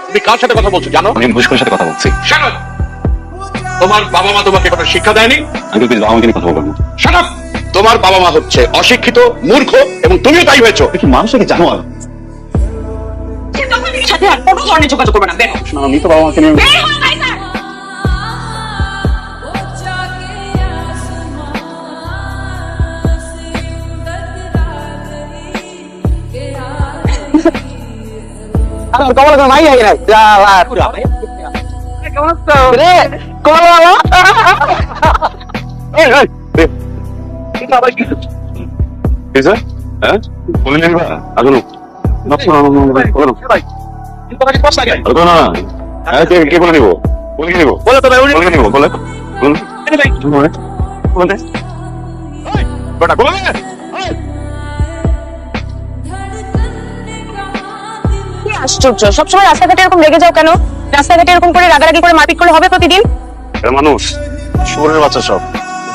তুমি কার সাথে কথা বলছো জানো? আমি মুশকিলের সাথে কথা বলছি। Shut up! তোমার বাবা মা তোমাকে কোনো শিক্ষা দেয়নি? আঙ্কেল প্লিজ আমাকে নিয়ে কথা বলবেন না। Shut up! তোমার বাবা মা হচ্ছে অশিক্ষিত, মূর্খ এবং তুমিও তাই হয়েছো। কি মানুষকে জানো আর সাথে আর কোনো ধরনের যোগাযোগ করবে না, বের হও। আমি তো বাবা মাকে নিয়ে বের হও, কাইসার। কমলা মাই আই নাই জালা কেমন আছো রে কমলা এই এই এটা ভাই কি স্যার হ্যাঁ বলে নিবা আগুন না ভাই তোমার কি কষ্ট লাগে না না হ্যাঁ কে বলে নিব বলে নিব বলো তো ভাই উনি বলে নিব বলে ভাই বলে বেটা বলো না। কি আশ্চর্য, সবসময় রাস্তাঘাটে এরকম রেগে যাও কেন? রাস্তাঘাটে এরকম করে রাগারাগি করে মারপিট করলে হবে প্রতিদিন? এর মানুষ শুয়োরের বাচ্চা সব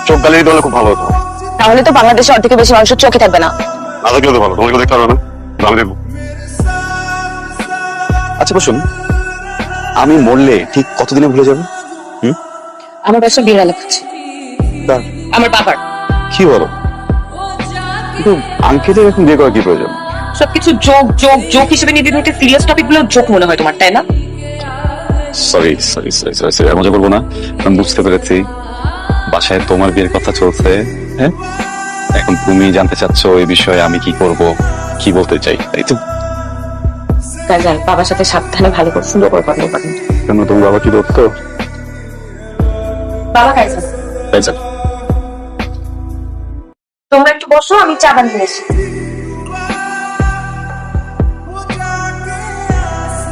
চোখ গালিয়ে দিলে খুব ভালো হতো। তাহলে তো বাংলাদেশে অর্ধেকের বেশি মানুষের চোখে থাকবে না। না দেখলে তো ভালো, তোমাকে দেখতে পারবে না, আমি দেখবো। আচ্ছা বসুন, আমি মরলে ঠিক কতদিনে ভুলে যাবে? আমার কাছে বিড়াল আছে, আমার বাবার। কি বলো? কিন্তু আঙ্কেলের এখন বিয়ে করা কি প্রয়োজন? সবকিছু যোগ যোগ যোগ হিসেবে নিয়ে দিতে সিরিয়াস টপিক গুলো যোগ মনে হয় তোমার, তাই না? Sorry sorry sorry sorry sorry, মজা করবো না। আমি বুঝতে পেরেছি বাসায় তোমার বিয়ের কথা চলছে। হ্যাঁ, এখন তুমি জানতে চাচ্ছ এই বিষয়ে আমি কি করব, কি বলতে চাই, তাই তো? কাজান, বাবার সাথে সাবধানে ভালো করে সুন্দর করে কথা বলবেন। কেন তোমার বাবা কি বলতো? বাবা কাইজান, তাই তো? তোমরা একটু বসো, আমি চা বানিয়ে এসেছি।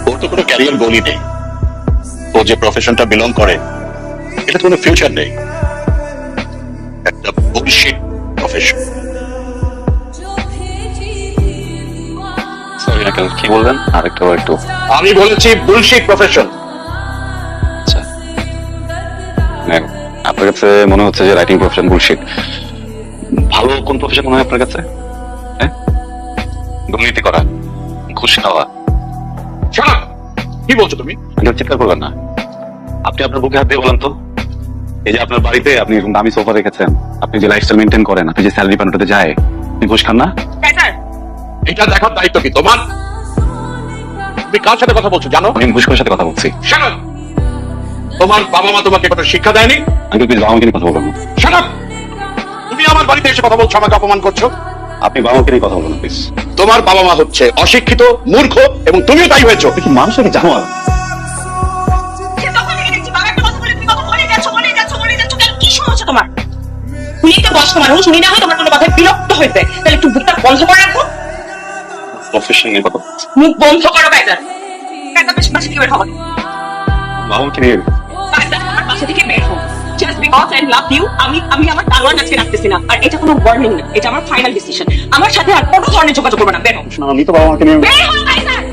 ওর তো কোনো ক্যারিয়ার গোলই নেই। ও যে প্রফেশনটা বিলং করে এটা তো কোনো ফিউচার নেই, একটা বুলশিট প্রফেশন। সরি আঙ্কেল, কি বলবেন? আরেকটু একটু। আমি বলেছি বুলশিট প্রফেশন। আচ্ছা, মানে আপনার কাছে মনে হচ্ছে যে রাইটিং প্রফেশন বুলশিট। ভালো কোন প্রফেশন মনে হয় আপনার কাছে? হ্যাঁ, দুর্নীতি করা, ঘুষ খাওয়া। Shut up! কি বলছো তুমি? আঙ্কেল চিৎকার করবেন না। আপনি আপনার বুকে হাত দিয়ে বলেন তো, এই যে আপনার বাড়িতে আপনি এরকম দামি সোফা রেখেছেন, আপনি যে লাইফস্টাইল মেনটেন করেন, আপনি যে স্যালারি পান ওটাতে যায়, আপনি ঘুষ খান না? কাইজান, এটা দেখার দায়িত্ব কি তোমার? তুমি কার সাথে কথা বলছো জানো? আমি ঘুষখোরের সাথে কথা বলছি। Shut up! তোমার বাবা মা তোমাকে কোনো শিক্ষা দেয়নি? আঙ্কেল প্লিজ বাবা মাকে নিয়ে কথা বলবেন না। Shut up! তুমি আমার বাড়িতে এসে কথা বলছো, আমাকে অপমান করছো। আপনি বাবা মাকে নিয়ে কথা বলবেন প্লিজ। তোমার বাবা মা হচ্ছে অশিক্ষিত, মূর্খ এবং তুমিও তাই হয়েছো। কি মানুষকে জানো আর সে তখন থেকে দেখছি বাবা একটা কথা বলে তুমি কথা বলে যাচ্ছ কেন? কি সমস্যা তোমার? উনি একটা বয়স্ক মানুষ, উনি না হয় তোমার কোনো কথায় বিরক্ত হয়েছে, তাহলে একটু মুখটা বন্ধ করে রাখো। প্রফেশন নিয়ে কথা মুখ বন্ধ করো কাইজান। কাইজান, বেশ বাসা থেকে বের হও। বাবা মাকে নিয়ে কাইজান, আমার বাসা থেকে বের হও। Just because I love you, আমি আমার তালোয়ার আজকে রাখতেছি না। আর এটা কোনো ওয়ার্নিং না, এটা আমার ফাইনাল ডিসিশন। আমার সাথে আর কোনো ধরনের যোগাযোগ করবে না, বের হও। আমি তো বাবা মাকে নিয়ে বের হও কাইজান।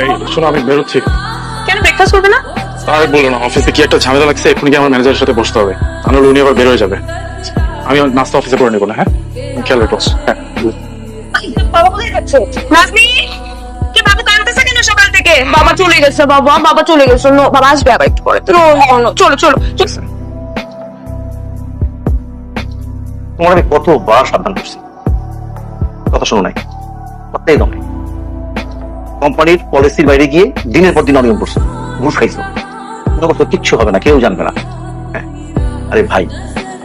এই শোনো, আমি বেরোচ্ছি। কেন ব্রেকফাস্ট করবে না? আর বলো না, অফিসে কি একটা ঝামেলা লাগছে, এক্ষুনি কি আমার ম্যানেজারের সাথে বসতে হবে, তাহলে উনি আবার বের হয়ে যাবে। আমি নাস্তা অফিসে করে নেবো না, হ্যাঁ? খেয়াল রেখো। হ্যাঁ, বাবা কোথায় যাচ্ছে? নাজনি, কি বাবু কাঁদতেছে কেন সকাল থেকে? বাবা চলে গেছে, বাবা চলে গেছে। নো, বাবা আসবে আবার একটু পরে। চলো চলো চলো। তোমার আমি কতবার সাবধান করছি, কথা শোনো নাই, কথাই দাও নাই। কোম্পানির পলিসির বাইরে গিয়ে দিনের পর দিন অনিয়ম করছো, ঘুষ খাইছো, কোনো করছো, কিচ্ছু হবে না, কেউ জানবে না। হ্যাঁ, আরে ভাই,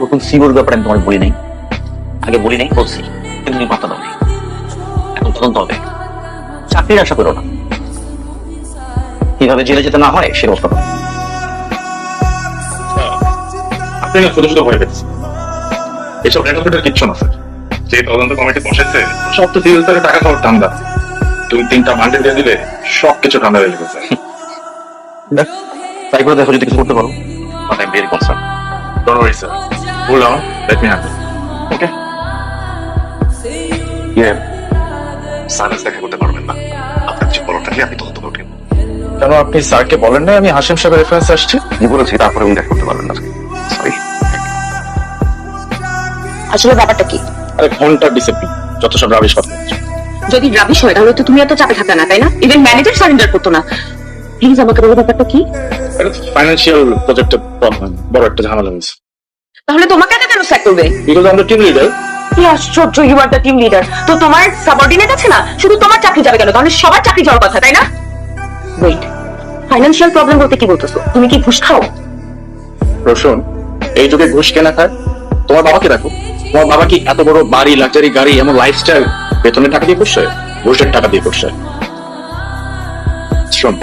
নতুন সিওর ব্যাপারে আমি তোমার বলি নাই, আগে বলি নাই, বলছি, কিন্তু তুমি পাত্তা দাও নাই। এখন তদন্ত হবে, চাকরির আশা করো না, কিভাবে জেলে যেতে না হয় সে ব্যবস্থা করো। আপনি না শুধু শুধু ভয় পেয়েছি, এসব রেকর্ডের কিচ্ছু না স্যার। যে তদন্ত কমিটি বসেছে সব তো সিভিল থেকে টাকা খাওয়ার ধান্দা। তুমি 3টা মান্ডে দিয়ে দিলে সবকিছু ঠান্ডা হয়ে গেছে। তাই করে দেখো যদি কিছু করতে পারো। But I am very concern. Don't worry sir, hold on, let me handle. Okay. Service দেখা করতে পারবেন না, আপনার কিছু বলার থাকলে আমি তদন্ত করবেন। কেন আপনি স্যারকে বলেন না আমি হাসিম সাহেবের রেফারেন্স আসছে? আমি বলেছি তারপরে উনি দেখা করতে পারবেন না। সরি। আসলে ব্যাপারটা কি? আরে ঘন্টার ডিসিপ্লিন, যত সব রাবিশ কথা হচ্ছে। যদি রাবিশ হয় তাহলে তো তুমি এত চাপে থাকতে না, তাই না? ইভেন ম্যানেজার সারেন্ডার করতো না। প্লিজ আমাকে বলো ব্যাপারটা কি? এটা ফাইন্যান্সিয়াল প্রজেক্টের প্রবলেম, বড় একটা ঝামেলা হয়েছে। তাহলে তোমাকে একা কেন স্যাক করবে? বিকজ আমরা টিম লিডার। কি আশ্চর্য, you are the team leader. তো তোমার সাবঅর্ডিনেট আছে না, শুধু তোমার চাকরি যাবে কেন? তাহলে সবার চাকরি যাওয়ার কথা, তাই না? ওয়েট, ফাইন্যান্সিয়াল প্রবলেম বলতে কি বলতেছো? তুমি কি ঘুষ খাও? রোশন, এই যুগে ঘুষ কেনা খায়? তোমার বাবাকে দেখো, তোমার বাবা কি এত বড় বাড়ি, লাক্সারি গাড়ি, এমন লাইফস্টাইল বেতনের টাকা দিয়ে করছে? ঘুষের টাকা দিয়ে করছে। শোন,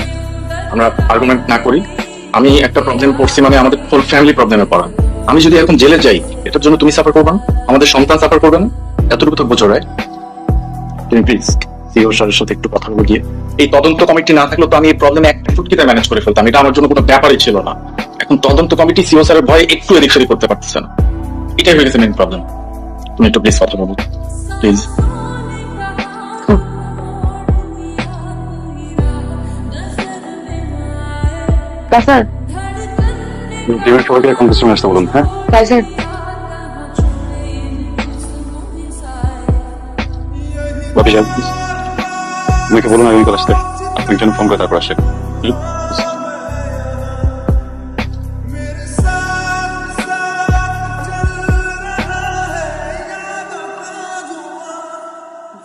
আমরা আর্গুমেন্ট না করি। আমি একটা প্রবলেম পড়ছি মানে আমাদের ফুল ফ্যামিলি প্রবলেমে পড়া। আমি যদি এখন জেলে যাই, এটার জন্য তুমি সাফার করবে না, আমাদের সন্তান সাফার করবে না? এতটুকু তো বোঝো, রাইট? তুমি প্লিজ সিও স্যারের সাথে একটু কথা বলে গিয়ে, এই তদন্ত কমিটি না থাকলে তো আমি এই প্রবলেম একটা চুটকিতে ম্যানেজ করে ফেলতাম। এটা আমার জন্য কোনো ব্যাপারই ছিল না। এখন তদন্ত কমিটি সিও স্যারের ভয়ে একটু এদিক সেদিক করতে পারতেছে না। এটাই হয়ে গেছে মেইন প্রবলেম। তুমি একটু প্লিজ কথা বলো, প্লিজ। স্যার, টিমের সবাইকে এখন কিছু আসতে বলুন। হ্যাঁ, স্যার, বাপি সাহেব আমাকে বলুন আমি কল আসতে। আপনি একজন ফোন করে তারপর আসে।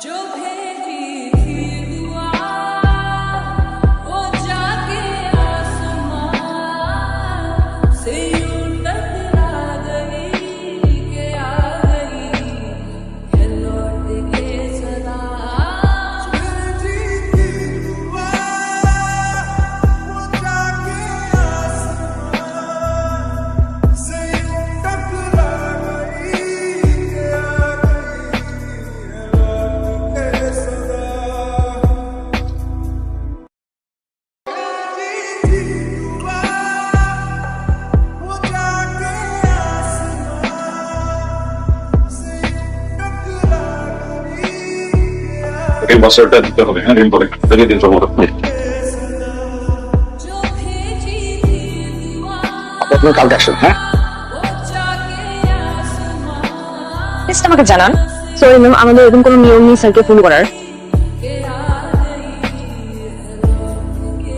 जो भेजी थी दुआ वो जाके आसमां से यूं टकरा गई के आ गई है लौट के सदा भेजी थी दुआ वो जाके आसमां से यूं टकरा गई के आ ওকে বছরটা দিতে হবে। হ্যাঁ, ঋণ করে দিয়ে দিন সম্ভবত। जो भेजी थी दुआ আপনি কালকে আসেন। হ্যাঁ, वो जाके आसमां প্লিজ আমাকে জানান। সরি ম্যাম, আমাদের এরকম কোনো নিয়ম নেই স্যারকে ফোন করার। के आ गई है लौट के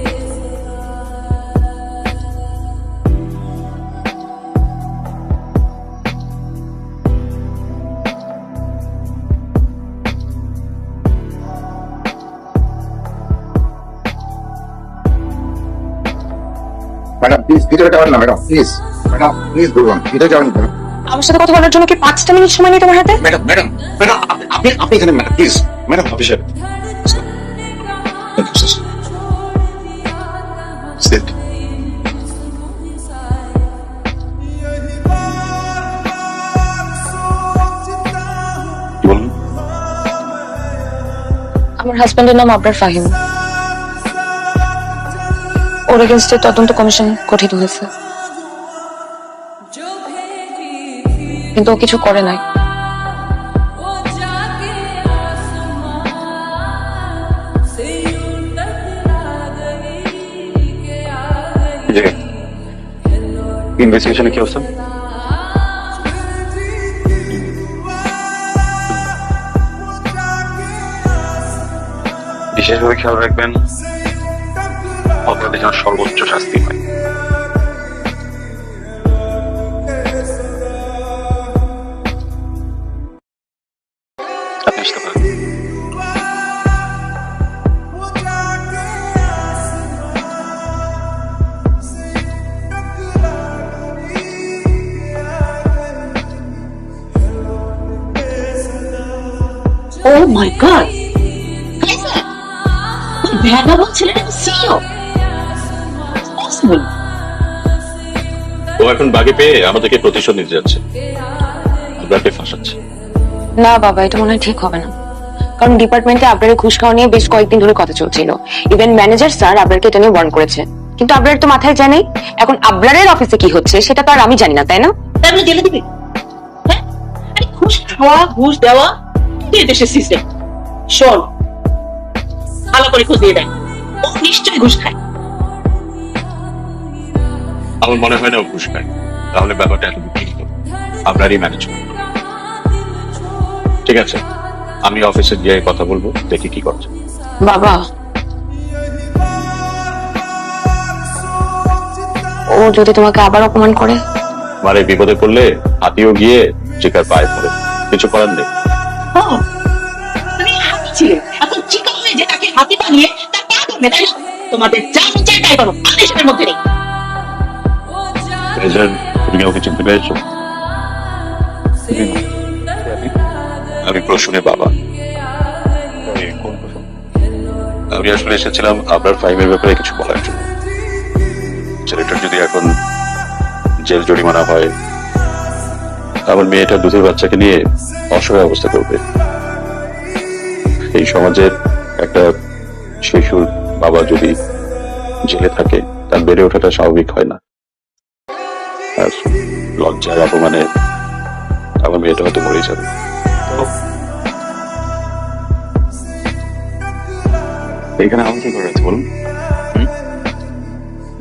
ম্যাডাম প্লিজ ভিতরে যাবেন না ম্যাডাম, প্লিজ ম্যাডাম প্লিজ বলুন ভিতরে যাবেন না। আমার সাথে কথা বলার জন্য কি 5টা মিনিট সময় নেই তোমার হাতে? ম্যাডাম ম্যাডাম ম্যাডাম আপনি আপনি এখানে ম্যাডাম প্লিজ ম্যাডাম বাপি সাহেব Sit. কি বলুন? আমার হাজবেন্ডের নাম আবরার ফাহিম। ওর এগেনস্টে তদন্ত কমিশন গঠিত হয়েছে, जो भेजी थी কিন্তু ও কিছু করে নাই। वो जाके आसमां से यूं टकरा गई के आ गई জি, ইনভেস্টিগেশনে কি অবস্থা? বিশেষভাবে খেয়াল রাখবেন অপরাধীর যেন সর্বোচ্চ শাস্তি হয়। আপনি আসতে পারেন। ও মাই গড, ভ্যাগাবন ছেলেটা সিইও পসিবল? ও এখন বাগে পেয়ে আমাদেরকে প্রতিশোধ নিতে যাচ্ছে, আপনাকে ফাঁসাচ্ছে। না বাবা, এটা মনে হয় ঠিক হবে না। কারণ ডিপার্টমেন্টে আবরারের ঘুষ খাওয়া নিয়ে বেশ কয়েকদিন ধরে কথা চলছিল। ইভেন ম্যানেজার স্যার আবরারকে এটা নিয়ে ওয়ার্ন করেছে, কিন্তু আবরারের তো মাথায় যায় নেই। এখন আবরারের অফিসে কি হচ্ছে সেটা তো আর আমি জানি না, তাই না? তাহলে জেলে দিবি? হ্যাঁ, আরে ঘুষ খাওয়া ঘুষ দেওয়া কি দেশের সিস্টেম? শোন, ভালো করে খোঁজ দিয়ে দেয়, ও নিশ্চয়ই ঘুষ খায়। আমার মনে হয় না ও ঘুষ খায়, তাহলে ব্যাপারটা এত বিকৃত। আপনারই ম্যানেজ করুন। ঠিক আছে, আমি অফিসে গিয়ে কথা বলবো, দেখি কি করছে। বাবা, ও যদি তোমাকে আবার অপমান করে? মানে বিপদে পড়লে হাতিও গিয়ে চিকার পায়ে পড়ে, কিছু করার নেই। ও, তুমি হাতি ছিলে, এখন চিকা হয়ে যে তাকে হাতি বানিয়ে তার পা ধরবে, তাই না? তোমাদের যা মন চায় তাই করো, আমি এসবের মধ্যে নেই। রেজার, তুমি ওকে চিনতে পেরেছো? আমি প্রসূনের বাবা। আমি আসলে এসেছিলাম আপনার ফাইমের ব্যাপারে কিছু বলার জন্য। ছেলেটার যদি এখন জেল জরিমানা হয়, আমার মেয়েটা দুধের বাচ্চাকে নিয়ে অসহায় অবস্থা করবে। এই সমাজের একটা শিশুর বাবা যদি জেলে থাকে, তার বেড়ে ওঠাটা স্বাভাবিক হয় না। আর লজ্জার অপমানে আমার মেয়েটা হয়তো মরে যাবে। এখানে আমার কি করা আছে বলুন?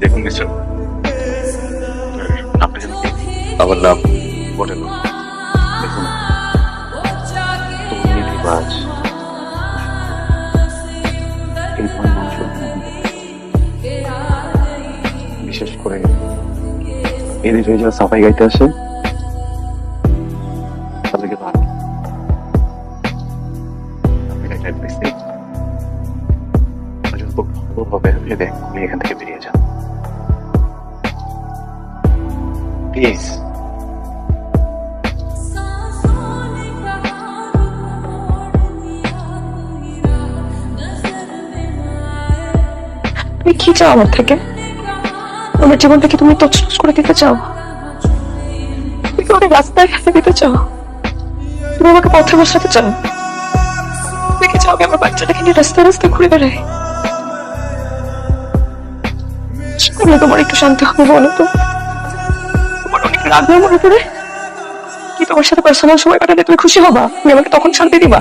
দেখুন মিস্টার, আপনি যেন কি? আমার নাম বলেন। দেখুন, দুর্নীতিবাজ, এই ধরনের মানুষের বিশেষ করে এদের হয়ে যারা সাফাই গাইতে আসে, তাদেরকে তো খুব ভালোভাবে ভেবে আপনি এখান থেকে বেরিয়ে যান প্লিজ। তুমি কি চাও আমার থেকে? আমার জীবনটাকে তুমি তছনছ করে দিতে চাও? তুমি কি আমাকে রাস্তায় ফেলে দিতে চাও? তুমি আমাকে পথে বসাতে চাও? তুমি কি চাও আমি আমার বাচ্চাটাকে নিয়ে রাস্তায় রাস্তায় ঘুরে বেড়াই? কি করলে তোমার একটু শান্তি হবে বলো তো? তোমার অনেক রাগ হয় মনে করে? কি তোমার সাথে পার্সোনাল সময় কাটালে তুমি খুশি হবা? তুমি আমাকে তখন শান্তি দিবা?